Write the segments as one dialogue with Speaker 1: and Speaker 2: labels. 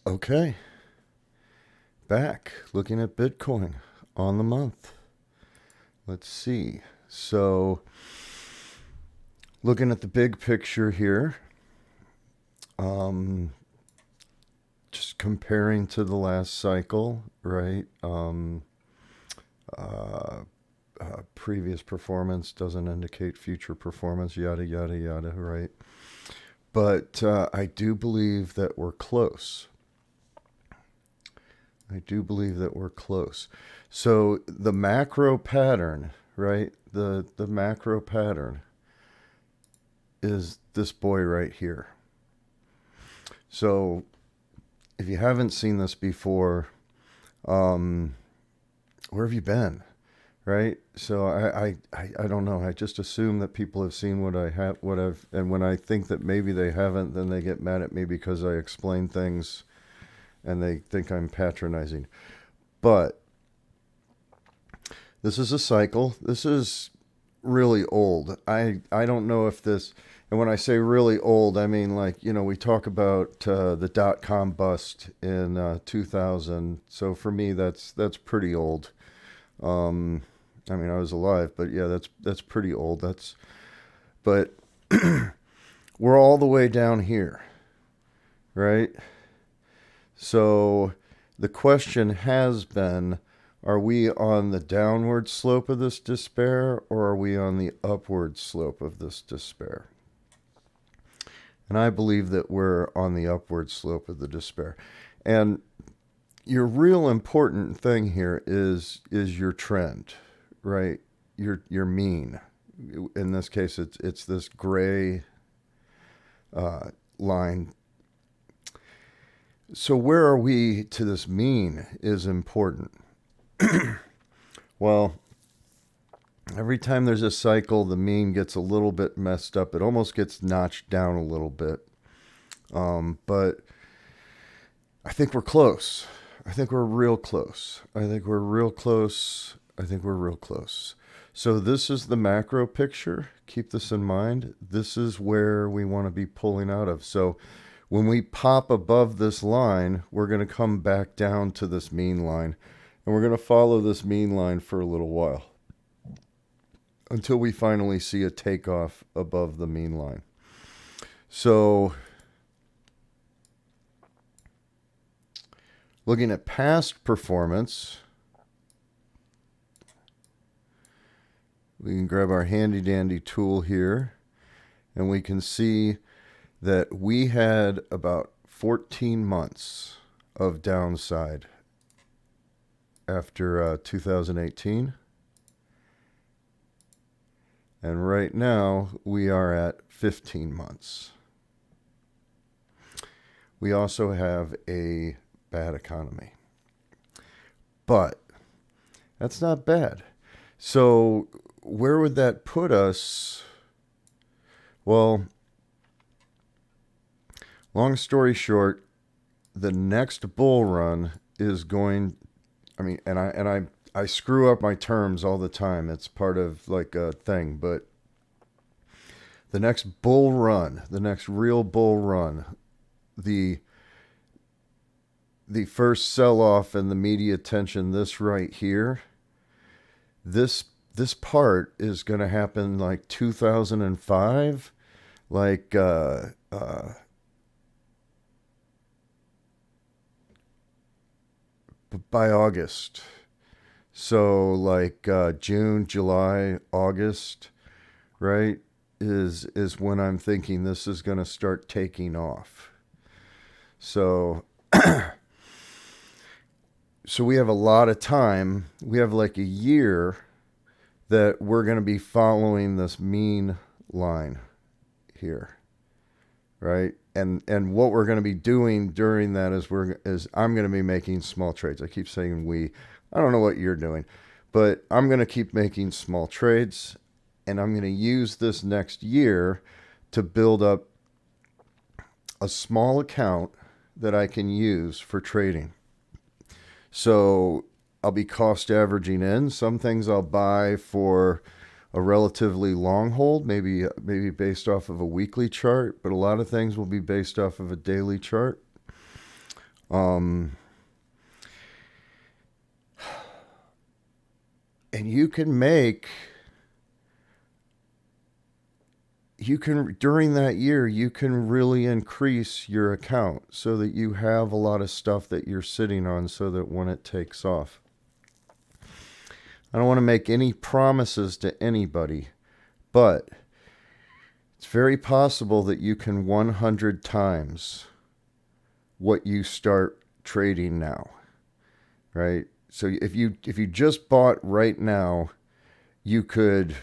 Speaker 1: Okay, back looking at Bitcoin on the month. Let's see. So, looking at the big picture here, um, just comparing to the last cycle, right? Uh, Previous performance doesn't indicate future performance, yada, yada, yada, right? But I do believe that we're close. I do believe that we're close. So the macro pattern, right? The macro pattern is this boy right here. So if you haven't seen this before, where have you been? Right? So I don't know. I just assume that people have seen and when I think that maybe they haven't, then they get mad at me because I explain things and they think I'm patronizing. But this is a cycle. This is really old. I don't know if this, and when I say really old, I mean like, we talk about the dot-com bust in 2000. So for me, that's pretty old. I mean, I was alive, but yeah, that's pretty old. But we're all the way down here, right? So the question has been, are we on the downward slope of this despair or are we on the upward slope of this despair? And I believe that we're on the upward slope of the despair. And your real important thing here is your trend, right? Your mean. In this case, it's this gray line. So where are we to this mean is important. Well, every time there's a cycle, the mean gets a little bit messed up. It almost gets notched down a little bit. But I think we're close. I think we're real close. I think we're real close. I think we're real close. So this is the macro picture. Keep this in mind. This is where we want to be pulling out of. So when we pop above this line, we're going to come back down to this mean line. And we're going to follow this mean line for a little while until we finally see a takeoff above the mean line. So looking at past performance, we can grab our handy dandy tool here and we can see that we had about 14 months of downside after 2018. And right now we are at 15 months. We also have a bad economy. But that's not bad. So where would that put us? Well, long story short, the next bull run is going, I screw up my terms all the time. It's part of like a thing, but the next bull run, the next real bull run, the first sell-off and the media attention, this right here, this part is going to happen like 2005, like by August. So like June, July, August, right, is when I'm thinking this is going to start taking off. So so we have a lot of time. We have like a year that we're going to be following this mean line here, right? And what we're going to be doing during that is I'm going to be making small trades. I keep saying we. I don't know what you're doing, but I'm going to keep making small trades, and I'm going to use this next year to build up a small account that I can use for trading. So I'll be cost averaging in. Some things I'll buy for a relatively long hold, maybe based off of a weekly chart, but a lot of things will be based off of a daily chart. Um, and during that year, you can really increase your account so that you have a lot of stuff that you're sitting on so that when it takes off. I don't want to make any promises to anybody, but it's very possible that you can 100 times what you start trading now, right? So if you just bought right now, you could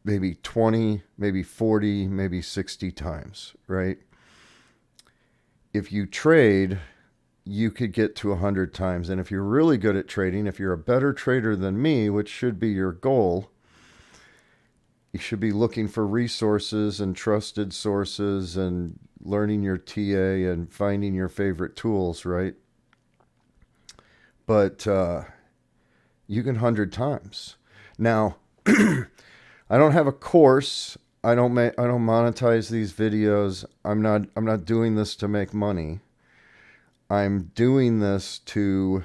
Speaker 1: maybe 20, maybe 40, maybe 60 times, right? If you trade, you could get to 100 times. And if you're really good at trading, if you're a better trader than me, which should be your goal, you should be looking for resources and trusted sources and learning your TA and finding your favorite tools, right? But you can 100 times. Now, I don't have a course. I don't monetize these videos. I'm not doing this to make money. I'm doing this to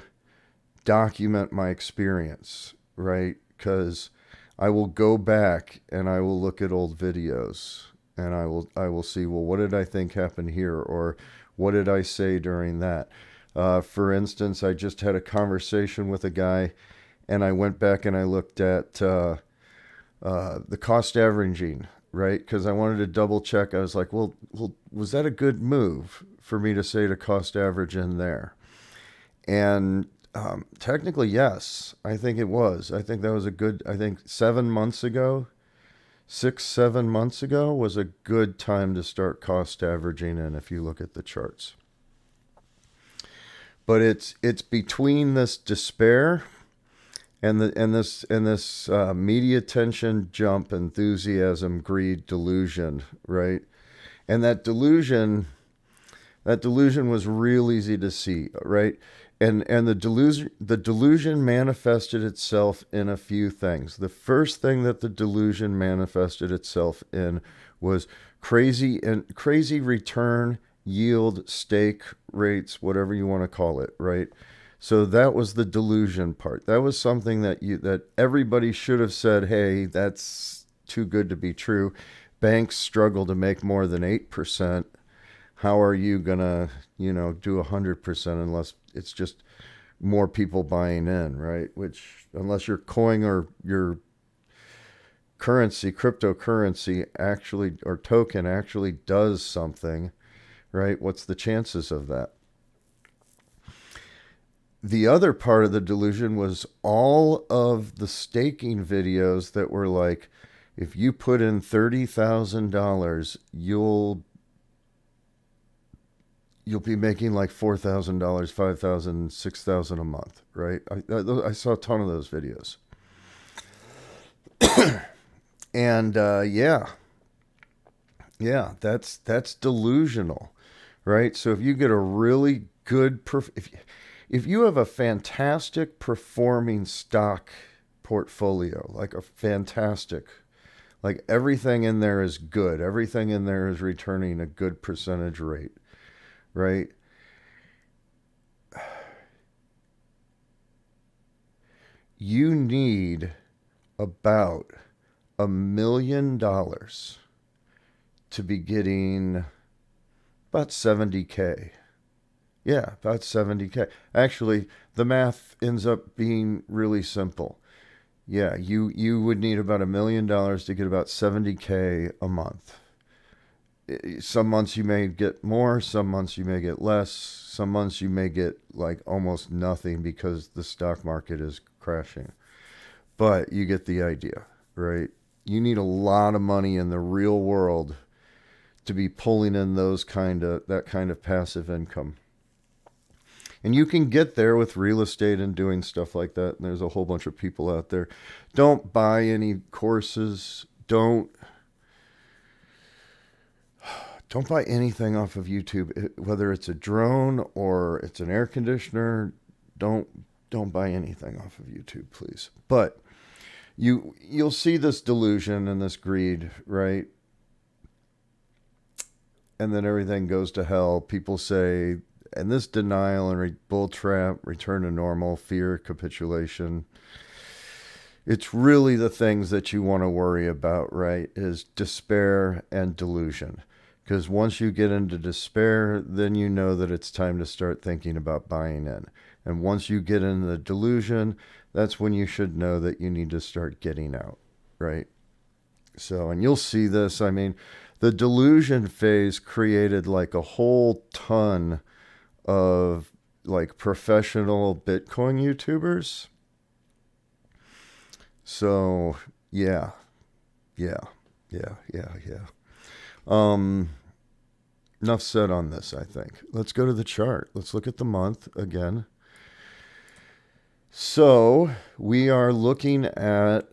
Speaker 1: document my experience, right? Because I will go back and I will look at old videos and I will see, well, what did I think happened here, or what did I say during that? For instance, I just had a conversation with a guy, and I went back and I looked at the cost averaging, right? Because I wanted to double check. I was like, well, was that a good move for me to say to cost average in there? And technically, yes, I think it was. I think that was a good, I think 7 months ago, 7 months ago was a good time to start cost averaging in if you look at the charts. But it's between this despair and this media attention jump, enthusiasm, greed, delusion, right? And that delusion was real easy to see, right? And the delusion manifested itself in a few things. The first thing that the delusion manifested itself in was crazy return yield stake rates, whatever you want to call it, right? So that was the delusion part. That was something that everybody should have said, hey, that's too good to be true. Banks struggle to make more than 8%. How are you gonna, do 100% unless it's just more people buying in, right? Which, unless your coin or your cryptocurrency actually, or token actually does something, right? What's the chances of that? The other part of the delusion was all of the staking videos that were like, if you put in $30,000, you'll be making like $4,000, $5,000, $6,000 a month, right? I saw a ton of those videos. And yeah, that's delusional, right? So if you get a really good if you have a fantastic performing stock portfolio, like everything in there is good, everything in there is returning a good percentage rate, right? You need about $1 million to be getting about 70K. Yeah, about 70K. Actually, the math ends up being really simple. Yeah, you would need about $1 million to get about 70K a month. Some months you may get more, some months you may get less, some months you may get like almost nothing because the stock market is crashing. But you get the idea, right? You need a lot of money in the real world to be pulling in that kind of passive income. And you can get there with real estate and doing stuff like that. And there's a whole bunch of people out there. Don't buy any courses. Don't buy anything off of YouTube, whether it's a drone or it's an air conditioner. Don't buy anything off of YouTube, please. But you'll see this delusion and this greed, right? And then everything goes to hell. People say And this denial and bull trap, return to normal, fear, capitulation, it's really the things that you want to worry about, right? Is despair and delusion. Because once you get into despair, then you know that it's time to start thinking about buying in. And once you get into the delusion, that's when you should know that you need to start getting out, right? So, and you'll see this. I mean, the delusion phase created like a whole ton of like professional Bitcoin YouTubers. So, yeah, yeah, yeah. Um, Enough said on this, I think. Let's go to the chart. Let's look at the month again. So, we are looking at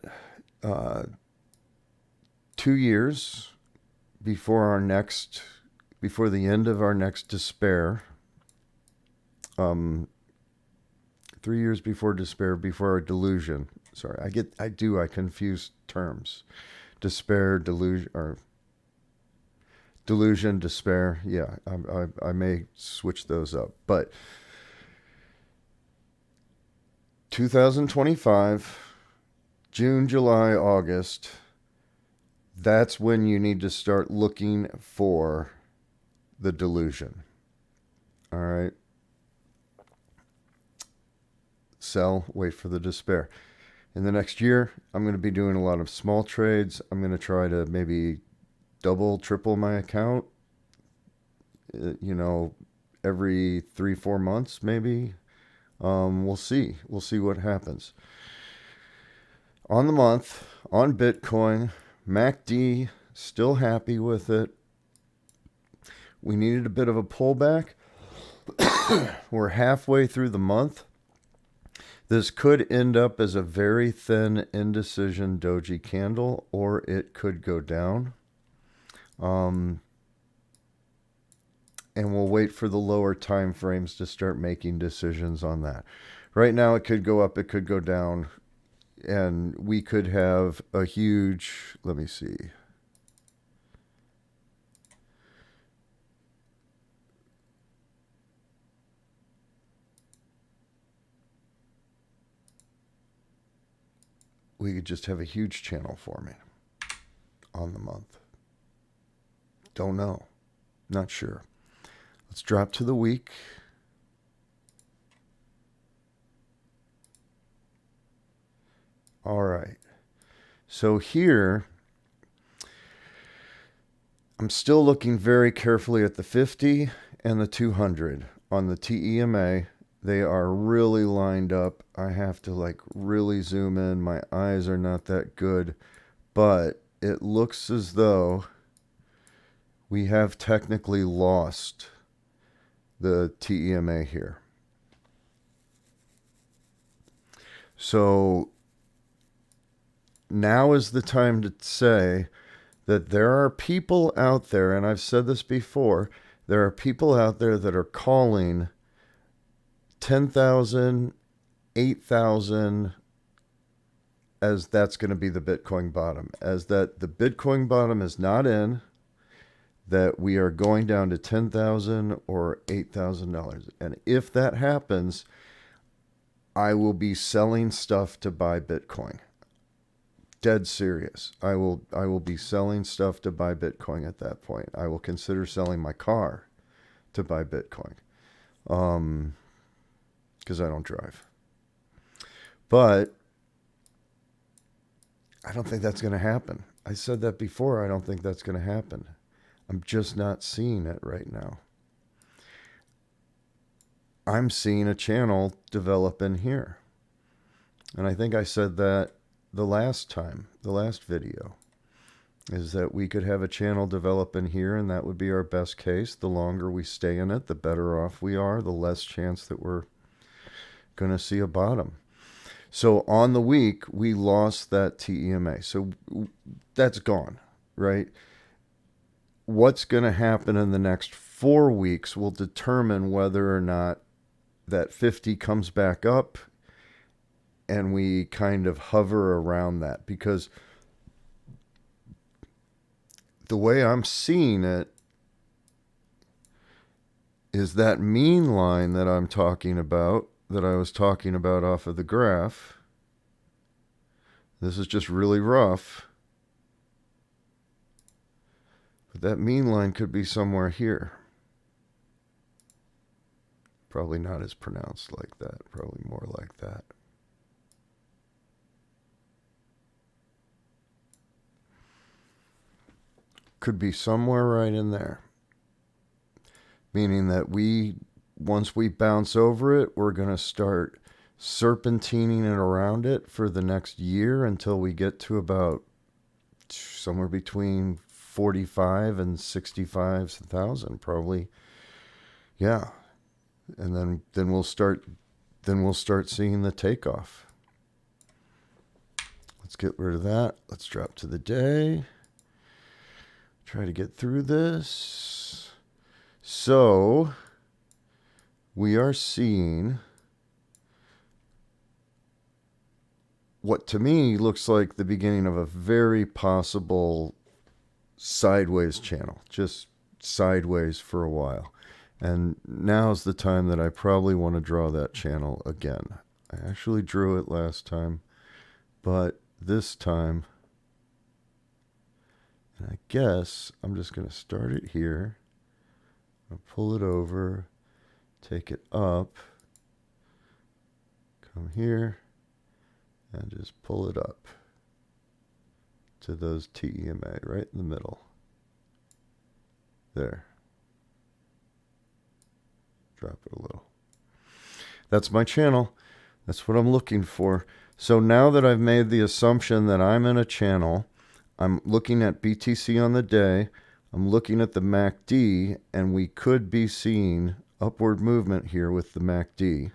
Speaker 1: 2 years before the end of our next despair. 3 years before despair, before our delusion. Sorry, I confuse terms. Despair, delusion, despair. Yeah, I may switch those up. But 2025, June, July, August, that's when you need to start looking for the delusion. All right. Sell, wait for the despair. In the next year, I'm going to be doing a lot of small trades. I'm going to try to maybe double, triple my account, every 3-4 months, maybe. We'll see. We'll see what happens. On the month, on Bitcoin, MACD, still happy with it. We needed a bit of a pullback. We're halfway through the month. This could end up as a very thin indecision doji candle, or it could go down. And we'll wait for the lower time frames to start making decisions on that. Right now, it could go up, it could go down, and we could have a huge, let me see. We could just have a huge channel forming on the month. Don't know. Not sure. Let's drop to the week. All right. So here, I'm still looking very carefully at the 50 and the 200 on the TEMA. They are really lined up. I have to really zoom in. My eyes are not that good, but it looks as though we have technically lost the TEMA here. So now is the time to say that there are people out there, and I've said this before, there are people out there that are calling 10,000, 8,000 as that's going to be the Bitcoin bottom, as that the Bitcoin bottom is not in, that we are going down to $10,000 or $8,000. And if that happens, I will be selling stuff to buy Bitcoin. Dead serious. I will be selling stuff to buy Bitcoin at that point. I will consider selling my car to buy Bitcoin. Because I don't drive. But I don't think that's going to happen. I said that before. I don't think that's going to happen. I'm just not seeing it right now. I'm seeing a channel develop in here. And I think I said that the last video, is that we could have a channel develop in here, and that would be our best case. The longer we stay in it, the better off we are, the less chance that we're going to see a bottom. So on the week, we lost that TEMA. So that's gone, right? What's going to happen in the next 4 weeks will determine whether or not that 50 comes back up and we kind of hover around that. Because the way I'm seeing it, is that mean line that I'm talking about, that I was talking about off of the graph. This is just really rough. But that mean line could be somewhere here. Probably not as pronounced like that. Probably more like that. Could be somewhere right in there. Meaning that once we bounce over it, we're going to start serpentining it around it for the next year until we get to about somewhere between 45 and 65,000 probably. Yeah. And then we'll start seeing the takeoff. Let's get rid of that. Let's drop to the day. Try to get through this. So we are seeing what to me looks like the beginning of a very possible sideways channel, just sideways for a while. And now's the time that I probably want to draw that channel again. I actually drew it last time, but this time, and I guess I'm just going to start it here. I'll pull it over, take it up, come here, and just pull it up to those TEMA right in the middle. There. Drop it a little. That's my channel. That's what I'm looking for. So now that I've made the assumption that I'm in a channel, I'm looking at BTC on the day, I'm looking at the MACD, and we could be seeing upward movement here with the MACD,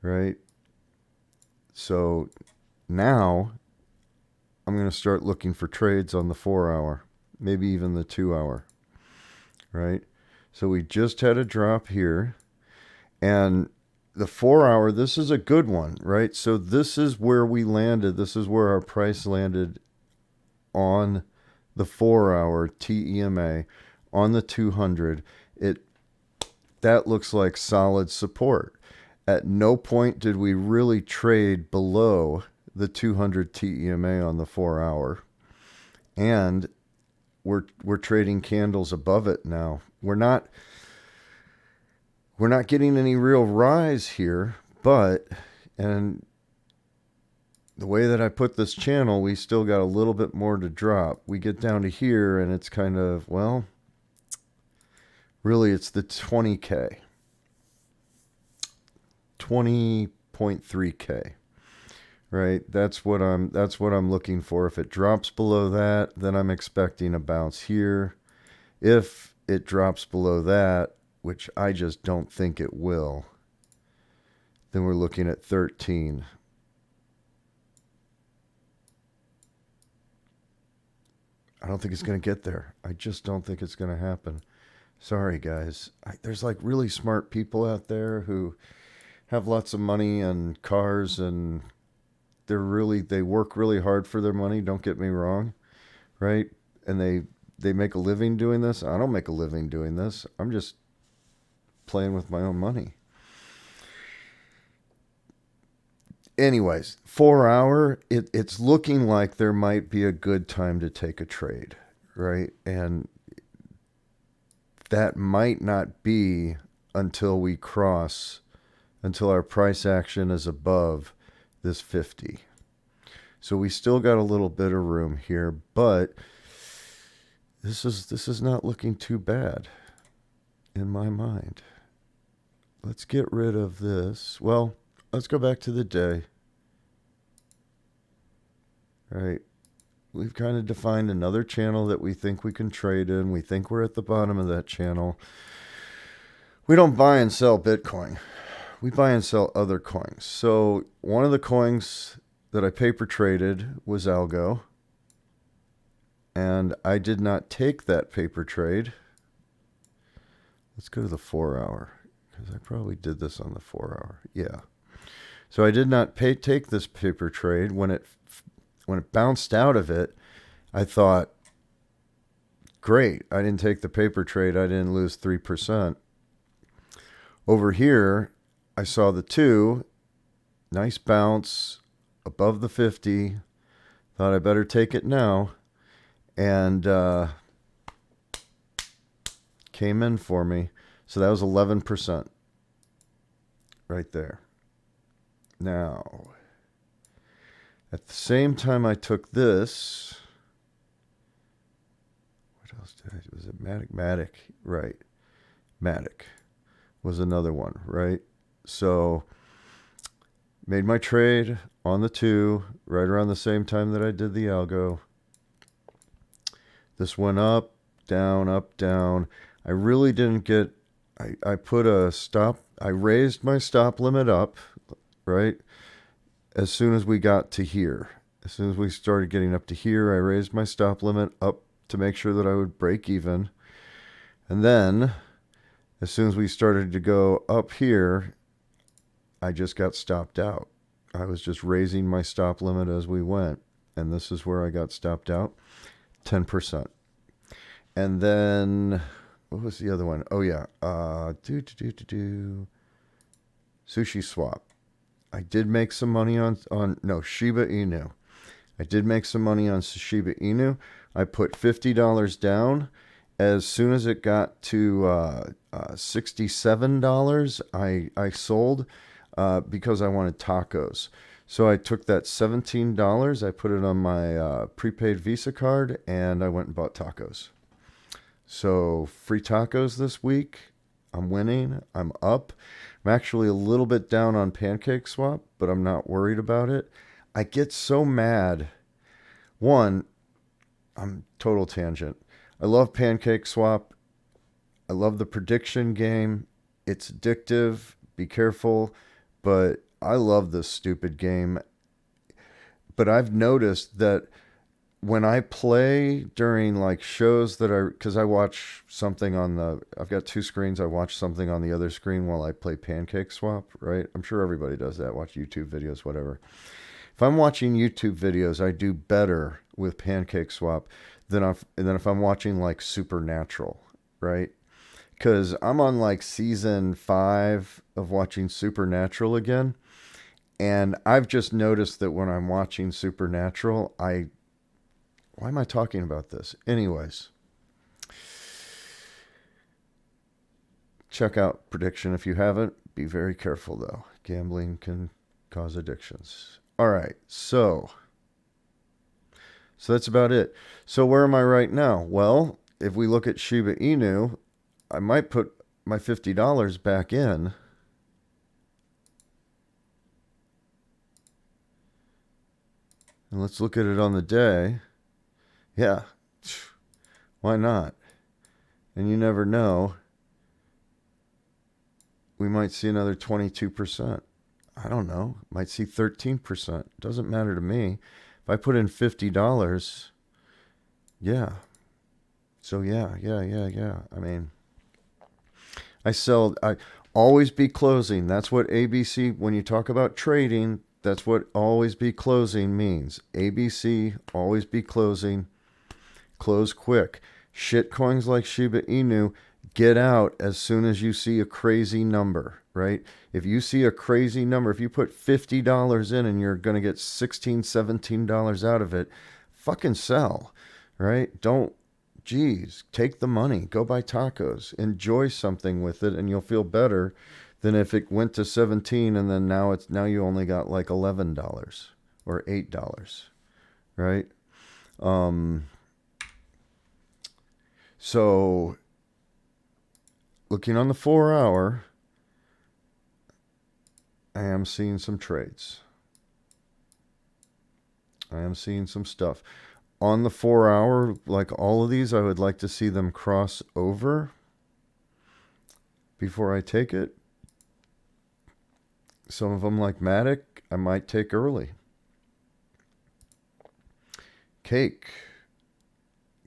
Speaker 1: right? So now I'm going to start looking for trades on the 4-hour, maybe even the 2-hour, right? So we just had a drop here, and the 4-hour, this is a good one, right? So this is where we landed. This is where our price landed on the 4-hour TEMA on the 200. That looks like solid support. At no point did we really trade below the 200 TEMA on the 4-hour. And we're trading candles above it now. We're not getting any real rise here, and the way that I put this channel, we still got a little bit more to drop. We get down to here and it's kind of, well, really it's the 20K. 20.3K. Right? That's what I'm looking for. If it drops below that, then I'm expecting a bounce here. If it drops below that, which I just don't think it will, then we're looking at 13. I don't think it's going to get there. I just don't think it's going to happen. Sorry, guys. There's like really smart people out there who have lots of money and cars, and they work really hard for their money. Don't get me wrong, right? And they make a living doing this. I don't make a living doing this. I'm just playing with my own money. Anyways, 4-hour, it's looking like there might be a good time to take a trade, right? And that might not be until our price action is above this 50. So we still got a little bit of room here, but this is not looking too bad in my mind. Let's get rid of this. Well, let's go back to the day. All right. We've kind of defined another channel that we think we can trade in. We think we're at the bottom of that channel. We don't buy and sell Bitcoin. We buy and sell other coins. So one of the coins that I paper traded was Algo. And I did not take that paper trade. Let's go to the 4-hour, because I probably did this on the 4-hour. Yeah. So I did not take this paper trade. When it bounced out of it, I thought, great, I didn't take the paper trade. I didn't lose 3%. Over here, I saw the 2, nice bounce above the 50. Thought I better take it now. And came in for me. So that was 11% right there. Now, at the same time I took this, what else did I, was it Matic? Matic, right. Matic was another one, right? So made my trade on the 2 right around the same time that I did the algo. This went up, down, up, down. I really didn't get, I put a stop, I raised my stop limit up, right? As soon as we got to here. As soon as we started getting up to here, I raised my stop limit up to make sure that I would break even. And then, as soon as we started to go up here, I just got stopped out. I was just raising my stop limit as we went. And this is where I got stopped out. 10%. And then, what was the other one? Oh, yeah. Sushi swap. I did make some money on Shiba Inu. I did make some money on Shiba Inu. I put $50 down. As soon as it got to $67, I sold because I wanted tacos. So I took that $17, I put it on my prepaid Visa card, and I went and bought tacos. So free tacos this week. I'm winning. I'm up. I'm actually a little bit down on Pancake Swap, but I'm not worried about it. I get so mad. One, I'm total tangent. I love Pancake Swap. I love the prediction game. It's addictive. Be careful. But I love this stupid game. But I've noticed that when I play during like shows that are, because I watch something on the, I've got 2 screens. I watch something on the other screen while I play Pancake Swap, right? I'm sure everybody does that. Watch YouTube videos, whatever. If I'm watching YouTube videos, I do better with Pancake Swap than if I'm watching like Supernatural, right? Because I'm on like season 5 of watching Supernatural again. And I've just noticed that when I'm watching Supernatural, why am I talking about this? Anyways, check out Prediction if you haven't. Be very careful though. Gambling can cause addictions. All right, so that's about it. So where am I right now? Well, if we look at Shiba Inu, I might put my $50 back in. And let's look at it on the day. Yeah, why not? And you never know. We might see another 22%. I don't know. Might see 13%. Doesn't matter to me. If I put in $50, yeah. So yeah. I mean, I always be closing. That's what ABC, when you talk about trading, that's what always be closing means. ABC, always be closing. Close quick. Shit coins like Shiba Inu, get out as soon as you see a crazy number, right? If you see a crazy number, if you put $50 in and you're going to get $16, $17 out of it, fucking sell, right? Take the money, go buy tacos, enjoy something with it, and you'll feel better than if it went to 17 and then now you only got like $11 or $8, right? So looking on the 4-hour, I am seeing some trades. I am seeing some stuff. On the 4-hour, like all of these, I would like to see them cross over before I take it. Some of them, like Matic, I might take early. Cake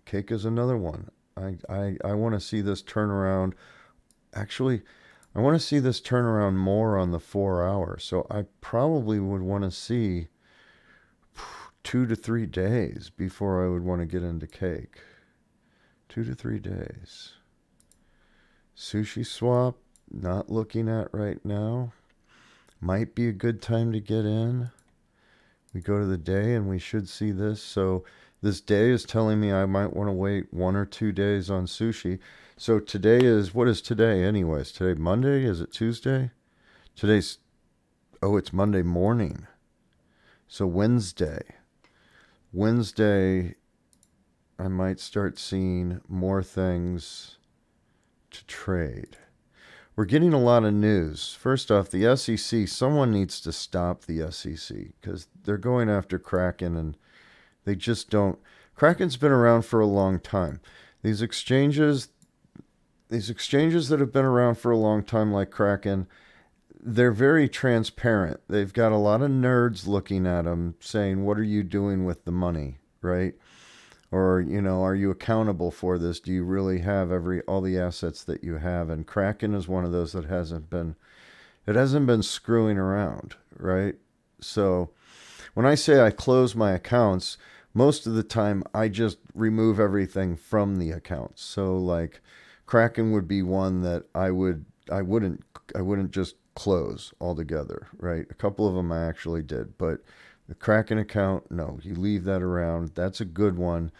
Speaker 1: is another one. I want to see this turnaround. Actually, I want to see this turnaround more on the 4-hour. So I probably would want to see 2 to 3 days before I would want to get into cake. 2 to 3 days. Sushi swap, not looking at right now. Might be a good time to get in. We go to the day and we should see this. So this day is telling me I might want to wait 1 or 2 days on sushi. So today is, what is today anyways? Today Monday? Is it Tuesday? Today's, oh, it's Monday morning. So Wednesday. Wednesday, I might start seeing more things to trade. We're getting a lot of news. First off, the SEC, someone needs to stop the SEC because they're going after Kraken and they just don't. Kraken's been around for a long time. These exchanges that have been around for a long time, like Kraken, they're very transparent. They've got a lot of nerds looking at them saying, what are you doing with the money, right? Or, are you accountable for this? Do you really have all the assets that you have? And Kraken is one of those that hasn't been screwing around, right? So when I say I close my accounts, most of the time I just remove everything from the accounts. So like Kraken would be one that I wouldn't just close altogether, right? A couple of them I actually did, but the Kraken account, no, you leave that around. That's a good one.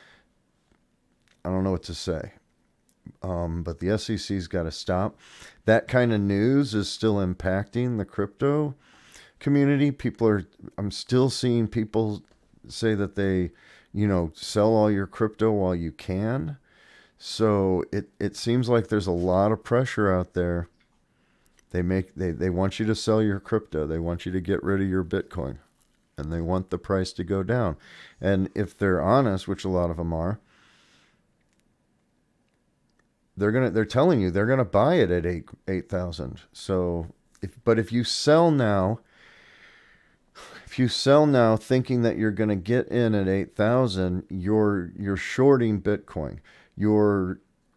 Speaker 1: I don't know what to say. But the SEC's got to stop. That kind of news is still impacting the crypto community. I'm still seeing people say that they, sell all your crypto while you can. So it seems like there's a lot of pressure out there. They want you to sell your crypto. They want you to get rid of your Bitcoin. And they want the price to go down. And if they're honest, which a lot of them are, they're telling you they're gonna buy it at 8,000. So if you sell now, thinking that you're gonna get in at 8,000, you're shorting Bitcoin.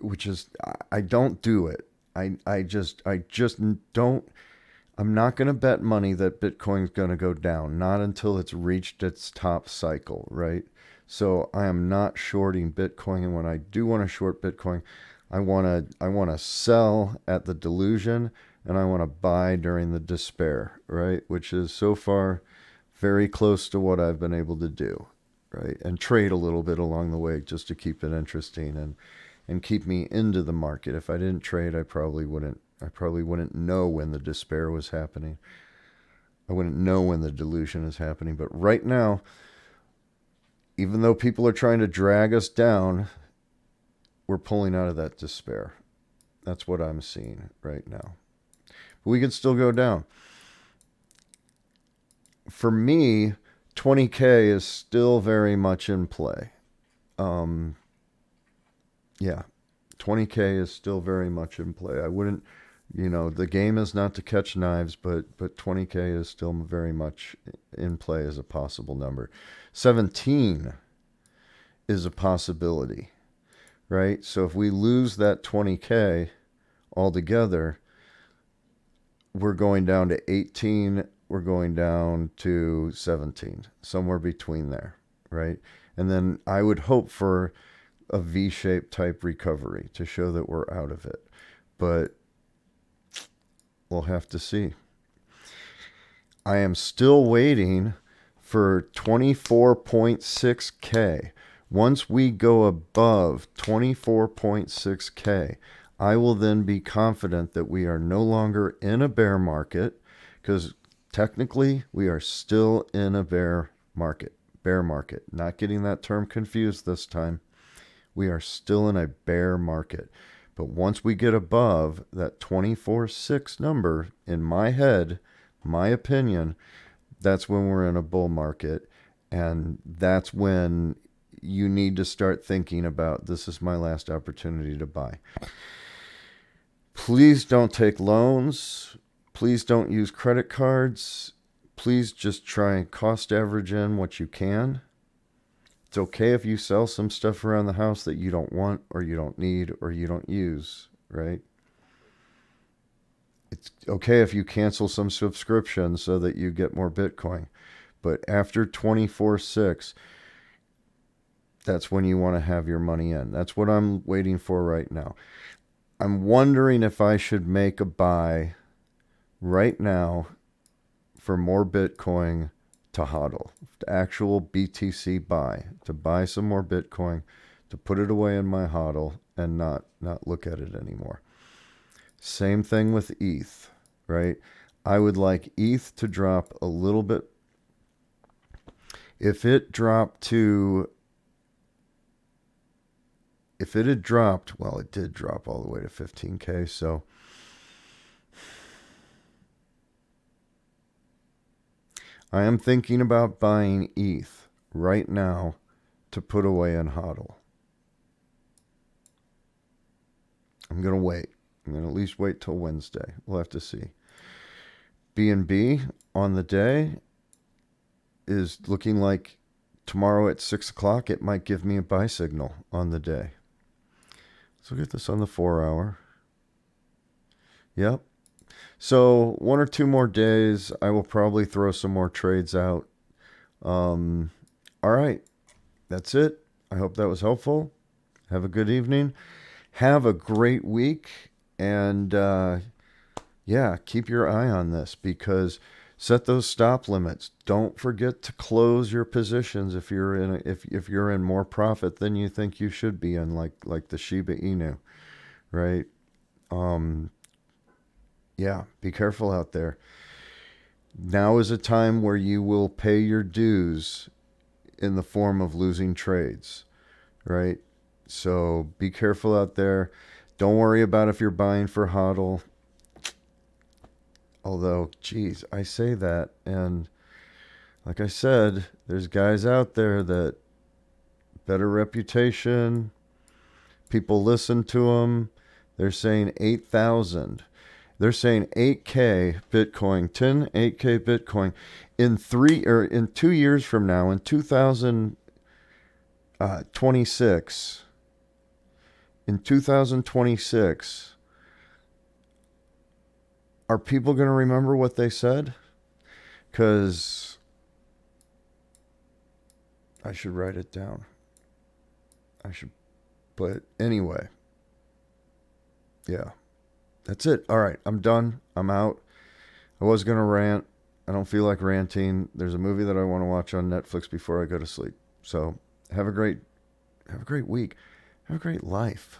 Speaker 1: Which is, I don't do it. I just don't. I'm not going to bet money that Bitcoin's going to go down, not until it's reached its top cycle, right? So I am not shorting Bitcoin, and when I do want to short Bitcoin, I want to sell at the delusion, and I want to buy during the despair, right? Which is so far very close to what I've been able to do, right? And trade a little bit along the way just to keep it interesting and keep me into the market. If I didn't trade, I probably wouldn't know when the despair was happening. I wouldn't know when the delusion is happening. But right now, even though people are trying to drag us down, we're pulling out of that despair. That's what I'm seeing right now. But we could still go down. For me, 20K is still very much in play. Yeah, 20K is still very much in play. I wouldn't, the game is not to catch knives, but 20K is still very much in play as a possible number. 17 is a possibility, right? So if we lose that 20K altogether, we're going down to 18, we're going down to 17, somewhere between there, right? And then I would hope for a V-shaped type recovery to show that we're out of it. But we'll have to see. I am still waiting for 24.6K. Once we go above 24.6K, I will then be confident that we are no longer in a bear market, because technically we are still in a bear market. Bear market. Not getting that term confused this time. We are still in a bear market. But once we get above that 24.6 number, in my head, my opinion, that's when we're in a bull market. And that's when you need to start thinking about, this is my last opportunity to buy. Please don't take loans. Please don't use credit cards. Please just try and cost average in what you can. It's okay if you sell some stuff around the house that you don't want or you don't need or you don't use, right? It's okay if you cancel some subscriptions so that you get more Bitcoin. But after 24.6, that's when you want to have your money in. That's what I'm waiting for right now. I'm wondering if I should make a buy right now for more Bitcoin to hodl, to actual BTC buy, to buy some more Bitcoin, to put it away in my hodl and not look at it anymore. Same thing with ETH, right? I would like ETH to drop a little bit. If it had dropped, well, it did drop all the way to 15K, so I am thinking about buying ETH right now to put away in HODL. I'm going to wait. I'm going to at least wait till Wednesday. We'll have to see. BNB on the day is looking like tomorrow at 6 o'clock, it might give me a buy signal on the day. Let's look at this on the 4 hour. Yep. So 1 or 2 more days, I will probably throw some more trades out. All right. That's it. I hope that was helpful. Have a good evening. Have a great week. And yeah, keep your eye on this, because set those stop limits. Don't forget to close your positions if you're in if you're in more profit than you think you should be in, like the Shiba Inu, right? Yeah, be careful out there. Now is a time where you will pay your dues in the form of losing trades, right? So be careful out there. Don't worry about if you're buying for HODL. Although, geez, I say that, and like I said, there's guys out there that better reputation, people listen to them. They're saying 8,000. They're saying 8K Bitcoin, 8K Bitcoin in 2 years from now, in 2026. In 2026, are people going to remember what they said? Because I should write it down. But anyway, yeah, that's it. All right, I'm done. I'm out. I was going to rant. I don't feel like ranting. There's a movie that I want to watch on Netflix before I go to sleep. So have a great week. Have a great life.